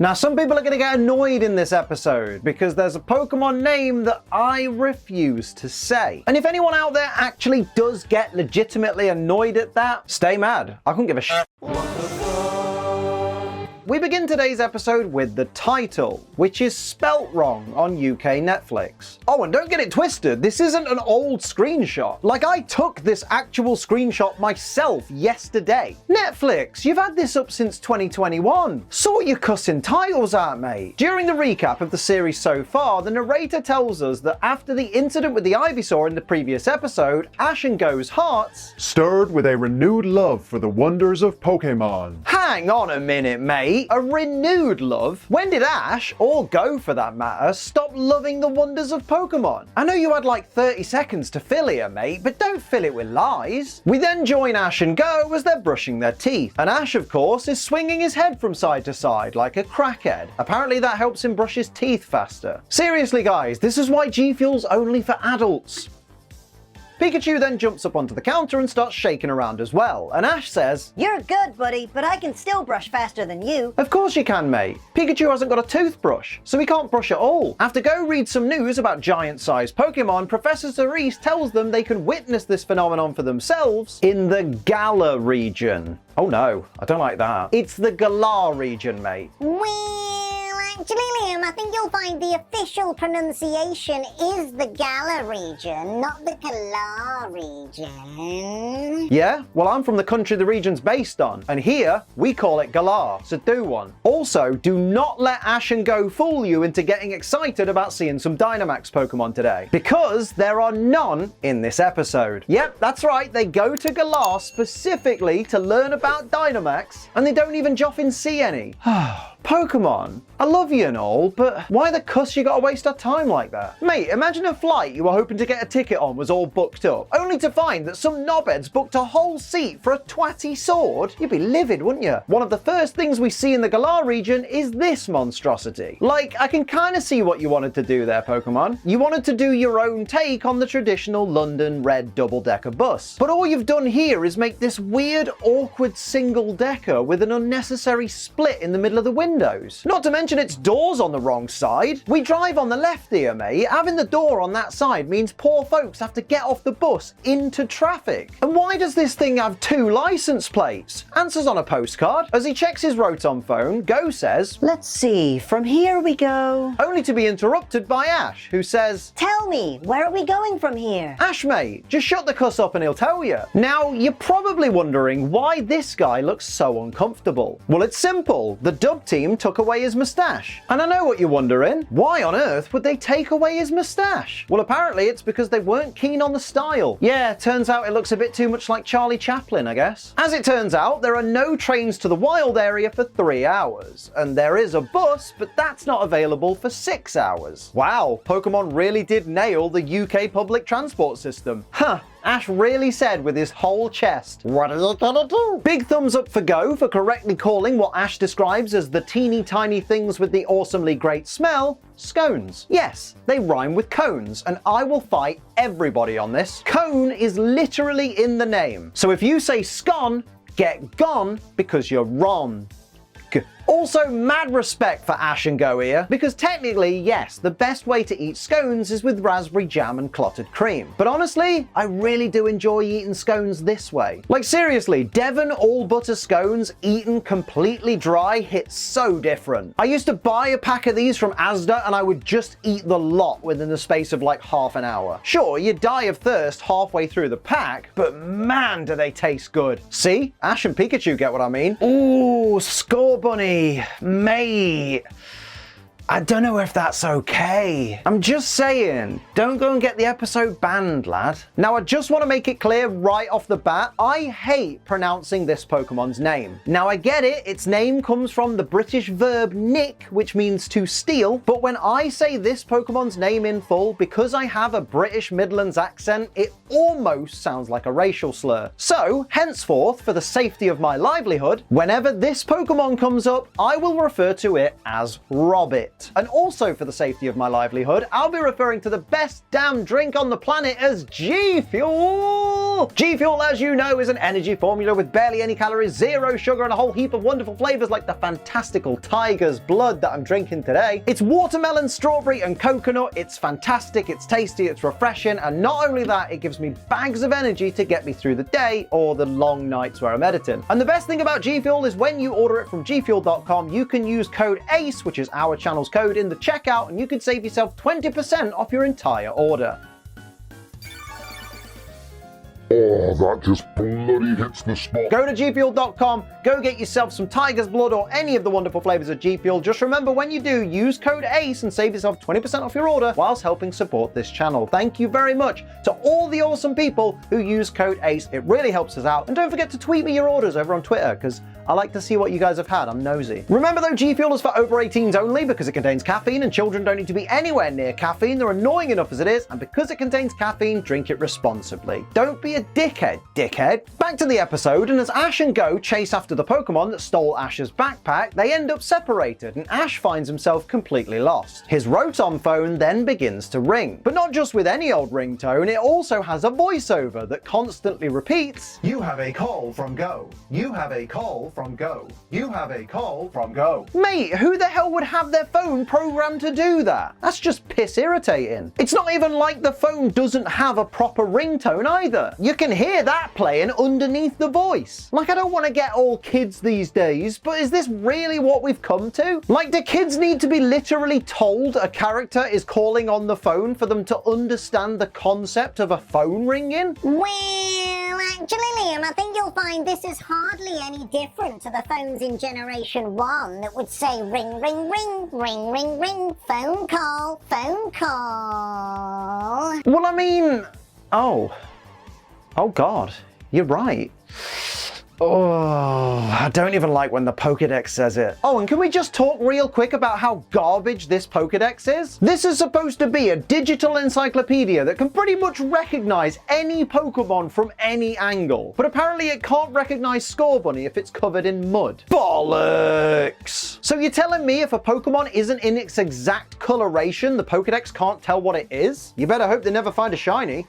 Now, some people are going to get annoyed in this episode because there's a Pokemon name that I refuse to say. And if anyone out there actually does get legitimately annoyed at that, stay mad. I couldn't give a shit. We begin today's episode with the title, which is spelt wrong on UK Netflix. Oh, and don't get it twisted, this isn't an old screenshot. Like, I took this actual screenshot myself yesterday. Netflix, you've had this up since 2021. Sort your cussing titles out, mate. During the recap of the series so far, the narrator tells us that after the incident with the Ivysaur in the previous episode, Ash and Go's hearts stirred with a renewed love for the wonders of Pokémon. Hang on a minute, mate. A renewed love? When did Ash, or Go for that matter, stop loving the wonders of Pokemon? I know you had like 30 seconds to fill here, mate, but don't fill it with lies. We then join Ash and Go as they're brushing their teeth. And Ash, of course, is swinging his head from side to side like a crackhead. Apparently that helps him brush his teeth faster. Seriously, guys, this is why G Fuel's only for adults. Pikachu then jumps up onto the counter and starts shaking around as well, and Ash says, "You're good, buddy, but I can still brush faster than you." Of course you can, mate. Pikachu hasn't got a toothbrush, so he can't brush at all. After Go reads some news about giant-sized Pokemon, Professor Cerise tells them they can witness this phenomenon for themselves in the Galar region. Oh no, I don't like that. It's the Galar region, mate. Actually, Liam, I think you'll find the official pronunciation is the Galar region, not the Galar region. Yeah? Well, I'm from the country the region's based on, and here we call it Galar, so do one. Also, do not let Ash and Go fool you into getting excited about seeing some Dynamax Pokemon today, because there are none in this episode. Yep, that's right, they go to Galar specifically to learn about Dynamax, and they don't even joffin see any. Pokemon, I love you and all, but why the cuss you gotta waste our time like that? Mate, imagine a flight you were hoping to get a ticket on was all booked up, only to find that some knobheads booked a whole seat for a twatty sword. You'd be livid, wouldn't you? One of the first things we see in the Galar region is this monstrosity. Like, I can kinda see what you wanted to do there, Pokemon. You wanted to do your own take on the traditional London red double-decker bus. But all you've done here is make this weird, awkward single-decker with an unnecessary split in the middle of the windows. Not to mention its door's on the wrong side. We drive on the left here, mate. Having the door on that side means poor folks have to get off the bus into traffic. And why does this thing have 2 license plates? Answers on a postcard. As he checks his Rotom phone, Go says, "Let's see, from here we go." Only to be interrupted by Ash, who says, "Tell me, where are we going from here?" Ash, mate, just shut the cuss up and he'll tell you. Now, you're probably wondering why this guy looks so uncomfortable. Well, it's simple. The dub team took away his mustache. And I know what you're wondering. Why on earth would they take away his mustache? Well, apparently it's because they weren't keen on the style. Yeah, turns out it looks a bit too much like Charlie Chaplin, I guess. As it turns out, there are no trains to the wild area for 3 hours. And there is a bus, but that's not available for 6 hours. Wow, Pokemon really did nail the UK public transport system. Huh. Ash really said with his whole chest, "What are you gonna do?" Big thumbs up for Go for correctly calling what Ash describes as the teeny tiny things with the awesomely great smell, scones. Yes, they rhyme with cones, and I will fight everybody on this. Cone is literally in the name. So if you say scone, get gone because you're wrong. Also, mad respect for Ash and Go here, because technically, yes, the best way to eat scones is with raspberry jam and clotted cream. But honestly, I really do enjoy eating scones this way. Like seriously, Devon all butter scones eaten completely dry hit so different. I used to buy a pack of these from Asda and I would just eat the lot within the space of like half an hour. Sure, you die of thirst halfway through the pack, but man, do they taste good. See? Ash and Pikachu get what I mean. Ooh, Scorbunny. Mate, I don't know if that's okay. I'm just saying, don't go and get the episode banned, lad. Now, I just want to make it clear right off the bat, I hate pronouncing this Pokemon's name. Now, I get it, its name comes from the British verb nick, which means to steal, but when I say this Pokemon's name in full, because I have a British Midlands accent, it almost sounds like a racial slur. So, henceforth, for the safety of my livelihood, whenever this Pokemon comes up, I will refer to it as Robbit. product. And also for the safety of my livelihood, I'll be referring to the best damn drink on the planet as G Fuel. G Fuel, as you know, is an energy formula with barely any calories, zero sugar, and a whole heap of wonderful flavors like the fantastical Tiger's Blood that I'm drinking today. It's watermelon, strawberry, and coconut. It's fantastic, it's tasty, it's refreshing, and not only that, it gives me bags of energy to get me through the day or the long nights where I'm editing. And the best thing about G Fuel is when you order it from gfuel.com, you can use code ACE, which is our channel's code, in the checkout, and you can save yourself 20% off your entire order. Oh, that just bloody hits the spot. Go to gfuel.com, go get yourself some Tiger's Blood or any of the wonderful flavors of G Fuel. Just remember, when you do, use code ACE and save yourself 20% off your order whilst helping support this channel. Thank you very much to all the awesome people who use code ACE. It really helps us out. And don't forget to tweet me your orders over on Twitter, because I like to see what you guys have had. I'm nosy. Remember though, G Fuel is for over 18s only because it contains caffeine, and children don't need to be anywhere near caffeine. They're annoying enough as it is, and because it contains caffeine, drink it responsibly. Don't be a dickhead. Back to the episode, and as Ash and Go chase after the Pokemon that stole Ash's backpack, they end up separated, and Ash finds himself completely lost. His Rotom phone then begins to ring, but not just with any old ringtone, it also has a voiceover that constantly repeats, You have a call from Go. You have a call from Go. You have a call from Go. Mate, who the hell would have their phone programmed to do that? That's just piss irritating. It's not even like the phone doesn't have a proper ringtone either. You can hear that playing underneath the voice. Like, I don't want to get all kids these days, but is this really what we've come to? Like, do kids need to be literally told a character is calling on the phone for them to understand the concept of a phone ringing? Well, actually, Liam, I think you'll find this is hardly any different to the phones in Generation 1 that would say ring, ring, ring, ring, ring, ring, phone call, phone call. Well, I mean, oh God, you're right. Oh, I don't even like when the Pokédex says it. Oh, and can we just talk real quick about how garbage this Pokédex is? This is supposed to be a digital encyclopedia that can pretty much recognize any Pokémon from any angle. But apparently it can't recognize Scorbunny if it's covered in mud. Bollocks! So you're telling me if a Pokémon isn't in its exact coloration, the Pokédex can't tell what it is? You better hope they never find a shiny.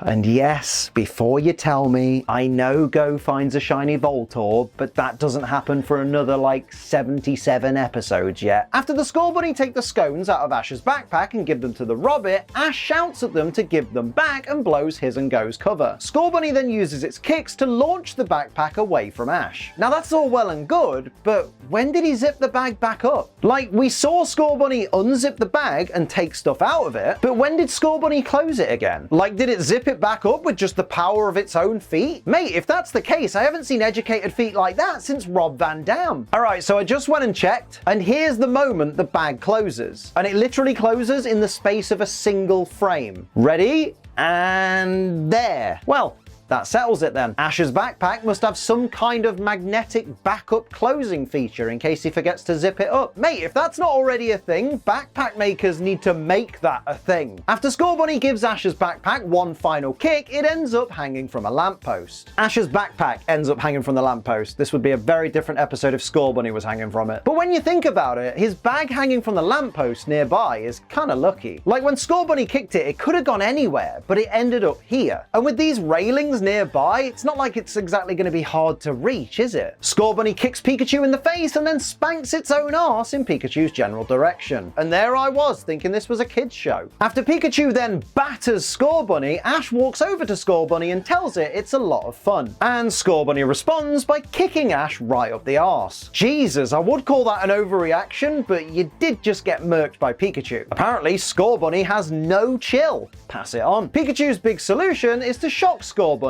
And yes, before you tell me, I know Go finds a shiny Voltorb, but that doesn't happen for another like 77 episodes yet. After the Scorbunny take the scones out of Ash's backpack and give them to the Robbit, Ash shouts at them to give them back and blows his and Go's cover. Scorbunny then uses its kicks to launch the backpack away from Ash. Now that's all well and good, but when did he zip the bag back up? Like, we saw Scorbunny unzip the bag and take stuff out of it, but when did Scorbunny close it again? Like, did it zip it back up with just the power of its own feet? Mate, if that's the case, I haven't seen educated feet like that since Rob Van Dam. Alright, so I just went and checked, and here's the moment the bag closes. And it literally closes in the space of a single frame. Ready? And there. Well, that settles it then. Ash's backpack must have some kind of magnetic backup closing feature in case he forgets to zip it up. Mate, if that's not already a thing, backpack makers need to make that a thing. After Scorbunny gives Ash's backpack one final kick, it ends up hanging from a lamppost. Ash's backpack ends up hanging from the lamppost. This would be a very different episode if Scorbunny was hanging from it. But when you think about it, his bag hanging from the lamppost nearby is kinda lucky. Like, when Scorbunny kicked it, it could have gone anywhere, but it ended up here. And with these railings nearby, it's not like it's exactly going to be hard to reach, is it? Scorbunny kicks Pikachu in the face and then spanks its own arse in Pikachu's general direction. And there I was, thinking this was a kid's show. After Pikachu then batters Scorbunny, Ash walks over to Scorbunny and tells it it's a lot of fun. And Scorbunny responds by kicking Ash right up the arse. Jesus, I would call that an overreaction, but you did just get murked by Pikachu. Apparently, Scorbunny has no chill. Pass it on. Pikachu's big solution is to shock Scorbunny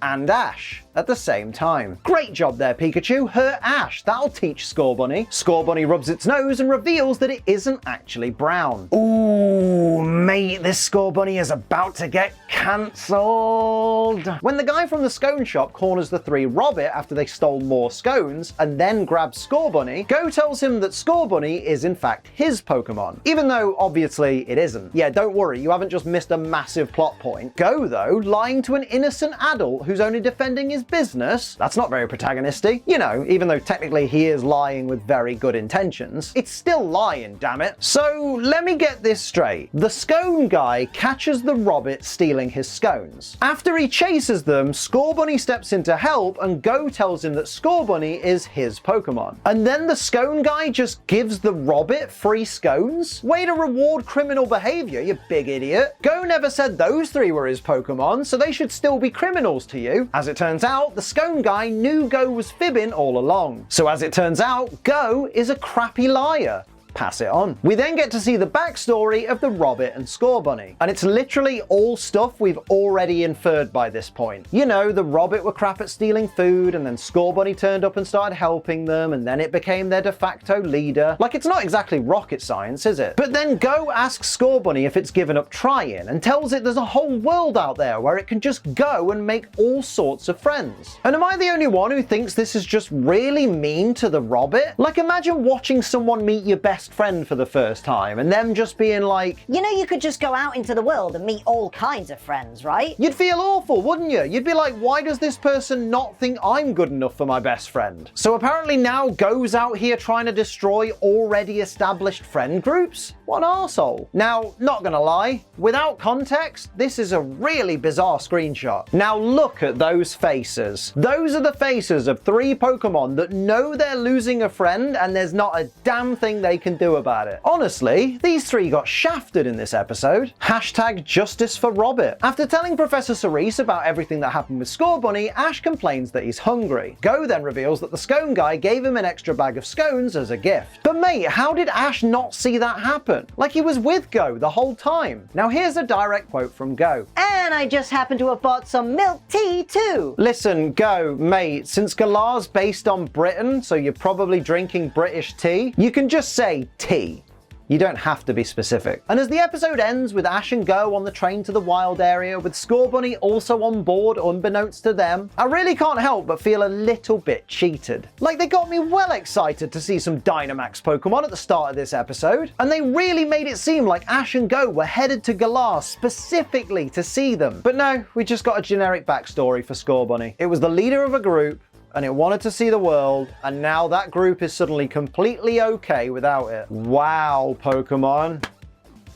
and Ash at the same time. Great job there, Pikachu. Hurt Ash. That'll teach Scorbunny. Scorbunny rubs its nose and reveals that it isn't actually brown. Ooh, mate, this Scorbunny is about to get cancelled. When the guy from the scone shop corners the three Robbit after they stole more scones and then grabs Scorbunny, Go tells him that Scorbunny is in fact his Pokemon, even though obviously it isn't. Yeah, don't worry, you haven't just missed a massive plot point. Go, though, lying to an innocent adult who's only defending his business, that's not very protagonisty. You know, even though technically he is lying with very good intentions, it's still lying, damn it. So let me get this straight. The scone guy catches the Robbit stealing his scones. After he chases them, Scorbunny steps in to help and Go tells him that Scorbunny is his Pokemon. And then the scone guy just gives the Robbit free scones? Way to reward criminal behavior, you big idiot. Go never said those three were his Pokemon, so they should still be criminals to you. As it turns out, the scone guy knew Go was fibbing all along. So as it turns out, Go is a crappy liar. Pass it on. We then get to see the backstory of the Robbit and Scorbunny, and it's literally all stuff we've already inferred by this point. You know, the Robbit were crap at stealing food, and then Scorbunny turned up and started helping them, and then it became their de facto leader. Like, it's not exactly rocket science, is it? But then Go asks Scorbunny if it's given up trying, and tells it there's a whole world out there where it can just go and make all sorts of friends. And am I the only one who thinks this is just really mean to the Robbit? Like, imagine watching someone meet your best friend for the first time and them just being like, you know, you could just go out into the world and meet all kinds of friends, right? you'd feel awful, wouldn't you? You'd be like, why does this person not think I'm good enough for my best friend? So apparently now Go's out here trying to destroy already established friend groups? What an arsehole. Now, not gonna lie, without context, this is a really bizarre screenshot. Now look at those faces. Those are the faces of three Pokemon that know they're losing a friend and there's not a damn thing they can do about it. Honestly, these three got shafted in this episode. Hashtag justice for Robbit. After telling Professor Cerise about everything that happened with Scorbunny, Ash complains that he's hungry. Go then reveals that the scone guy gave him an extra bag of scones as a gift. But mate, how did Ash not see that happen? Like, he was with Go the whole time. Now here's a direct quote from Go. And I just happen to have bought some milk tea too. Listen, Go, mate, since Galar's based on Britain, so you're probably drinking British tea, you can just say tea. You don't have to be specific. And as the episode ends with Ash and Go on the train to the wild area, with Scorbunny also on board unbeknownst to them, I really can't help but feel a little bit cheated. Like, they got me well excited to see some Dynamax Pokemon at the start of this episode, and they really made it seem like Ash and Go were headed to Galar specifically to see them. But no, we just got a generic backstory for Scorbunny. It was the leader of a group, and it wanted to see the world, and now that group is suddenly completely okay without it. Wow, Pokemon.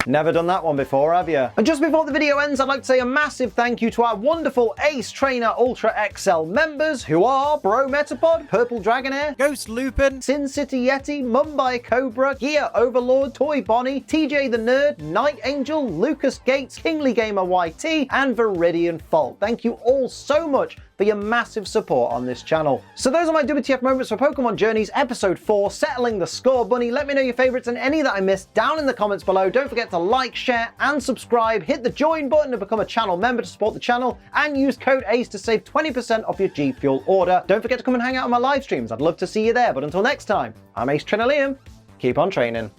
Never done that one before, have you? And just before the video ends, I'd like to say a massive thank you to our wonderful Ace Trainer Ultra XL members, who are Bro Metapod, Purple Dragonair, Ghost Lupin, Sin City Yeti, Mumbai Cobra, Gear Overlord, Toy Bonnie, TJ the Nerd, Night Angel, Lucas Gates, Kingly Gamer YT, and Viridian Fault. Thank you all so much for your massive support on this channel. So those are my WTF moments for Pokemon Journeys Episode 4, Settling the Scorbunny. Let me know your favorites and any that I missed down in the comments below. Don't forget to like, share, and subscribe. Hit the join button to become a channel member to support the channel, and use code ACE to save 20% off your G Fuel order. Don't forget to come and hang out on my live streams. I'd love to see you there. But until next time, I'm Ace Trainer Liam. Keep on training.